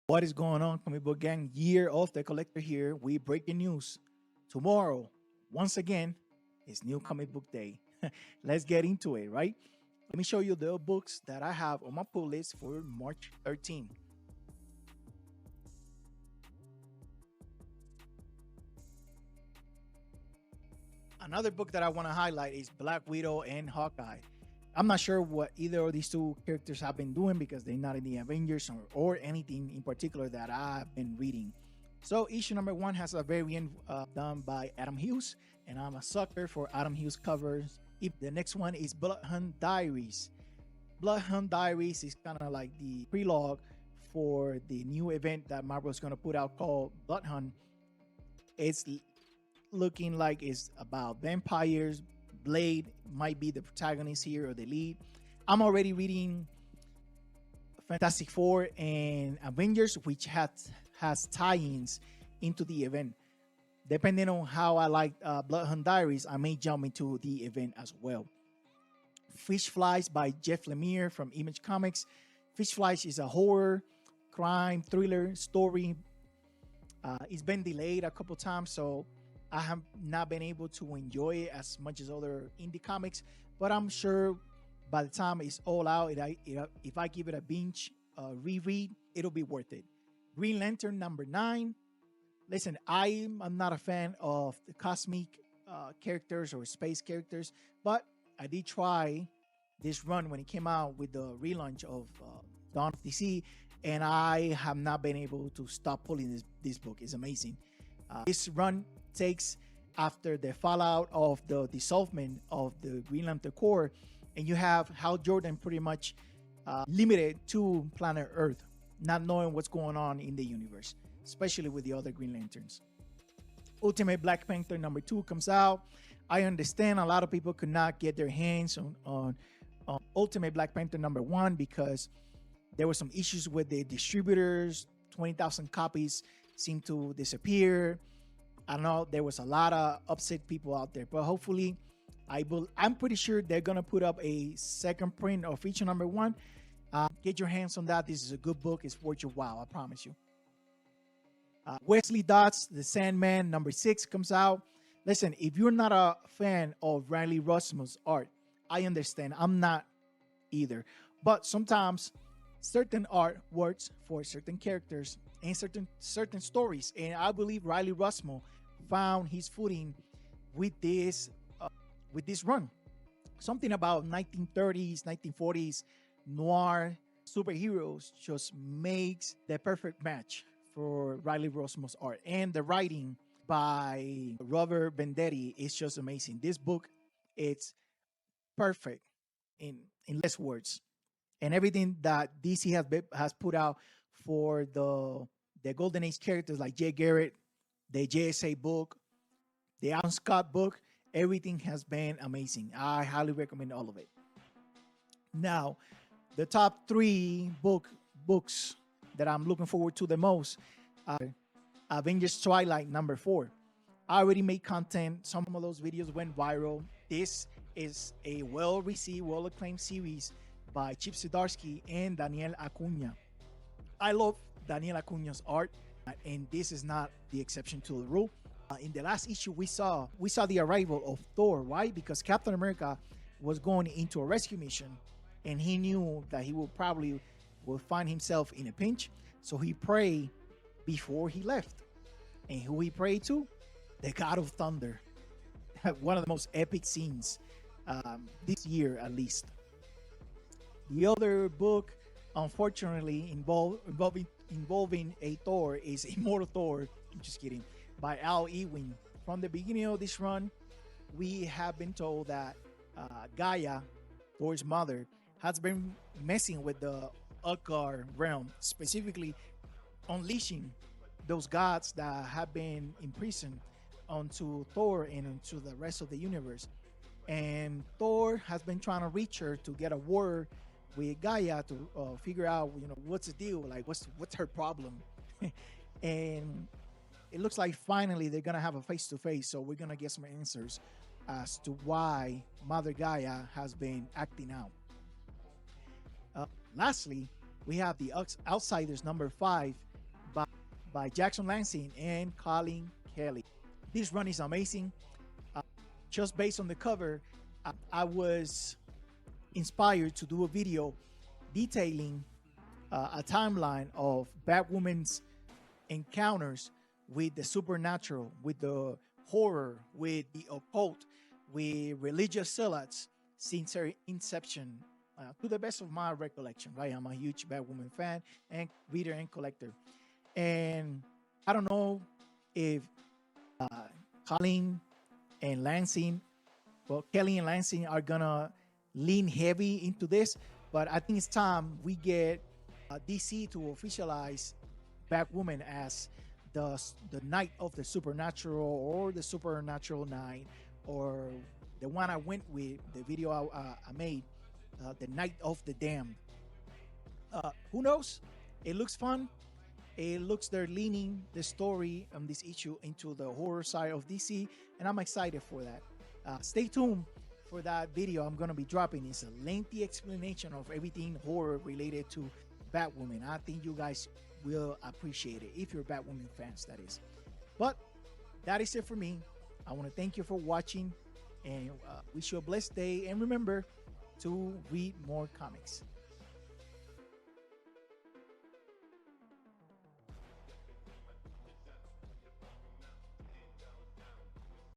What is going on, comic book gang? Year of the Collector here. We breaking news. Tomorrow, once again, is new comic book day. Let's get into it, right? Let me show you the books that I have on my pull list for March 13. Another book that I want to highlight is Black Widow and Hawkeye. I'm not sure what either of these two characters have been doing because they're not in the Avengers or anything in particular that I've been reading. So issue number one has a variant done by Adam Hughes, and I'm a sucker for Adam Hughes covers. If the next one is Bloodhunt Diaries. Bloodhunt Diaries is kind of like the prelogue for the new event that Marvel's going to put out called Bloodhunt. It's looking like it's about vampires. Blade might be the protagonist here or the lead. I'm already reading Fantastic Four and Avengers, which has tie-ins into the event. Depending on how I like Bloodhunt Diaries, I may jump into the event as well. Fishflies by Jeff Lemire from Image Comics. Fishflies is a horror, crime, thriller story. It's been delayed a couple times, so I have not been able to enjoy it as much as other indie comics, but I'm sure by the time it's all out, if I give it a binge reread, it'll be worth it. Green Lantern number 9. Listen, I'm not a fan of the cosmic characters or space characters, but I did try this run when it came out with the relaunch of Dawn of DC, and I have not been able to stop pulling this book. It's amazing. This run takes after the fallout of the dissolvement of the Green Lantern Corps, and you have Hal Jordan pretty much limited to planet Earth, not knowing what's going on in the universe, especially with the other Green Lanterns. Ultimate Black Panther number 2 comes out. I understand a lot of people could not get their hands on Ultimate Black Panther number 1 because there were some issues with the distributors. 20,000 copies seemed to disappear. I know there was a lot of upset people out there, but hopefully, I'm pretty sure they're gonna put up a second print of issue number 1. Get your hands on that. This is a good book. It's worth your while. I promise you. Wesley Dodds, The Sandman number 6 comes out. Listen, if you're not a fan of Riley Rossmo's art, I understand. I'm not either, but sometimes certain art works for certain characters and certain stories, and I believe Riley Rossmo found his footing with this run. Something about 1930s, 1940s noir superheroes just makes the perfect match for Riley Rossmo's art, and the writing by Robert Venditti is just amazing. This book, it's perfect in less words, and everything that DC has put out for the Golden Age characters like Jay Garrett, the JSA book, the Alan Scott book, everything has been amazing. I highly recommend all of it. Now, the top 3 books that I'm looking forward to the most are Avengers Twilight number 4. I already made content. Some of those videos went viral. This is a well-received, well-acclaimed series by Chip Zdarsky and Daniel Acuna. I love Daniel Acuna's art, and this is not the exception to the rule. In the last issue, we saw the arrival of Thor. Why? Because Captain America was going into a rescue mission, and he knew that he will find himself in a pinch. So he prayed before he left, and who he prayed to? The God of Thunder. One of the most epic scenes this year, at least. The other book, unfortunately, involving a Thor is Immortal Thor. I'm just kidding. By Al Ewing. From the beginning of this run, we have been told that Gaia, Thor's mother, has been messing with the Utgard realm, specifically unleashing those gods that have been imprisoned onto Thor and into the rest of the universe. And Thor has been trying to reach her to get a word with Gaia to figure out, what's the deal, like what's her problem. And it looks like finally they're gonna have a face-to-face, so we're gonna get some answers as to why Mother Gaia has been acting out. Lastly, we have the Outsiders number 5 by Jackson Lansing and Colin Kelly. This run is amazing. Uh, just based on the cover, I was inspired to do a video detailing a timeline of Batwoman's encounters with the supernatural, with the horror, with the occult, with religious zealots since her inception, to the best of my recollection. Right, I'm a huge Batwoman fan and reader and collector, and I don't know if uh, Colin and Lansing, well, Kelly and Lansing are gonna lean heavy into this, but I think it's time we get DC to officialize Batwoman as the Night of the Supernatural, or the Supernatural Night, or the one I went with, the video I made, the Night of the Damned. Who knows? It looks fun. It looks they're leaning the story on this issue into the horror side of DC, and I'm excited for that. Stay tuned for that video I'm going to be dropping. It's a lengthy explanation of everything horror related to Batwoman. I think you guys will appreciate it if you're Batwoman fans, that is. But that is it for me. I want to thank you for watching and wish you a blessed day. And remember to read more comics.